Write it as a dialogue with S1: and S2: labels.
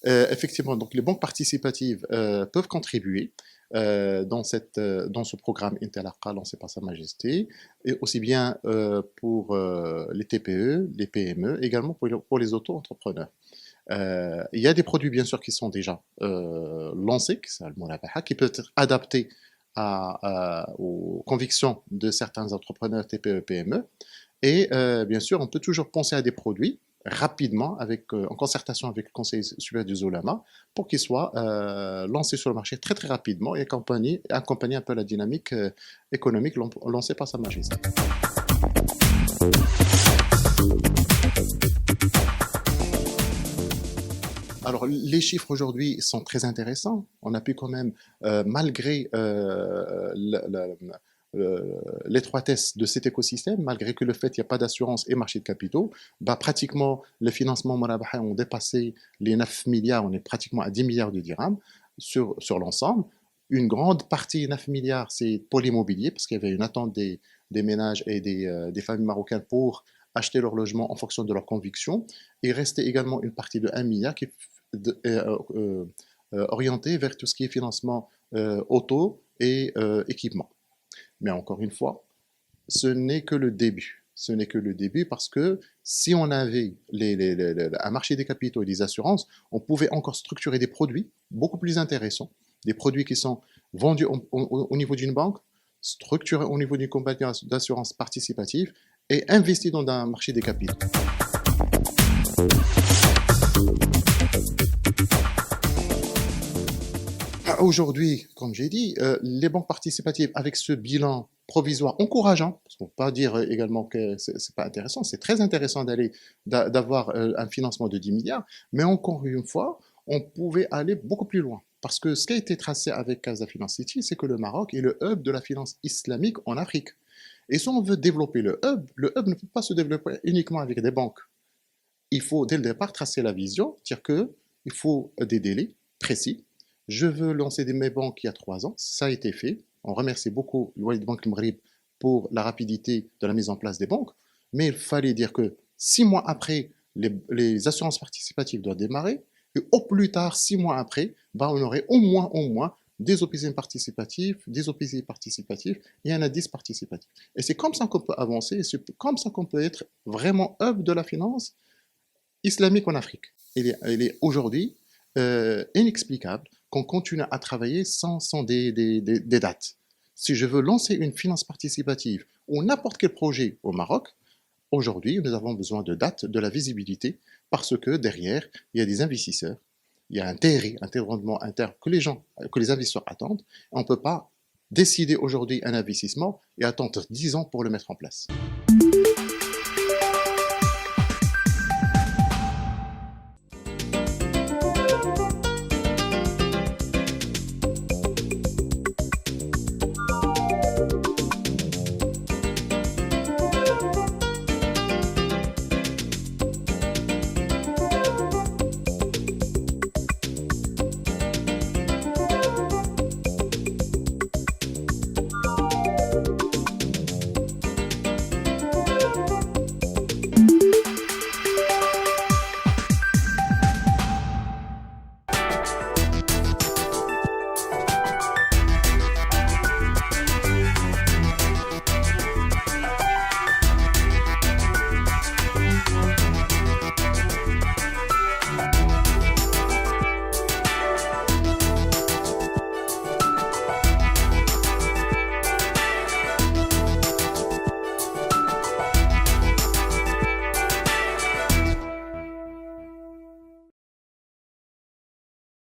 S1: Effectivement, donc les banques participatives peuvent contribuer dans ce programme Interlaqa lancé par Sa Majesté, et aussi bien pour les TPE, les PME, également pour les auto-entrepreneurs. Il y a des produits bien sûr qui sont déjà lancés, qui sont le Murabaha, qui peuvent être adaptés aux convictions de certains entrepreneurs TPE, PME. Et bien sûr, on peut toujours penser à des produits rapidement, en concertation avec le Conseil supérieur du Zulama, pour qu'ils soient lancés sur le marché très très rapidement et accompagner un peu la dynamique économique lancée par Sa Majesté. Alors, les chiffres aujourd'hui sont très intéressants. On a pu quand même, malgré l'étroitesse de cet écosystème, malgré que le fait qu'il n'y a pas d'assurance et marché de capitaux, bah, pratiquement les financements Murabaha ont dépassé les 9 milliards, on est pratiquement à 10 milliards de dirhams sur l'ensemble. Une grande partie, 9 milliards, c'est pour l'immobilier, parce qu'il y avait une attente des ménages et des familles marocaines pour acheter leur logement en fonction de leurs convictions. Il restait également une partie de 1 milliard qui orienté vers tout ce qui est financement auto et équipement. Mais encore une fois, ce n'est que le début. Ce n'est que le début parce que si on avait un marché des capitaux et des assurances, on pouvait encore structurer des produits beaucoup plus intéressants, des produits qui sont vendus au niveau d'une banque, structurés au niveau d'une compagnie d'assurance participative et investis dans un marché des capitaux. Aujourd'hui, comme j'ai dit, les banques participatives, avec ce bilan provisoire encourageant, parce qu'on ne peut pas dire également que c'est pas intéressant, c'est très intéressant d'avoir un financement de 10 milliards, mais encore une fois, on pouvait aller beaucoup plus loin. Parce que ce qui a été tracé avec Casa Finance City, c'est que le Maroc est le hub de la finance islamique en Afrique. Et si on veut développer le hub ne peut pas se développer uniquement avec des banques. Il faut dès le départ tracer la vision, dire qu'il faut des délais précis. Je veux lancer mes banques il y a 3 ans, ça a été fait. On remercie beaucoup le Walid Bank Maghrib pour la rapidité de la mise en place des banques, mais il fallait dire que 6 mois après, les assurances participatives doivent démarrer, et au plus tard, 6 mois après, bah, on aurait au moins des OPC participatifs, des OPC participatifs et un indice participatif. Et c'est comme ça qu'on peut avancer, et c'est comme ça qu'on peut être vraiment hub de la finance islamique en Afrique. Il est aujourd'hui inexplicable qu'on continue à travailler sans des dates. Si je veux lancer une finance participative ou n'importe quel projet au Maroc, aujourd'hui, nous avons besoin de dates, de la visibilité, parce que derrière, il y a des investisseurs, il y a un TRI, un rendement interne que les investisseurs attendent. On ne peut pas décider aujourd'hui un investissement et attendre 10 ans pour le mettre en place.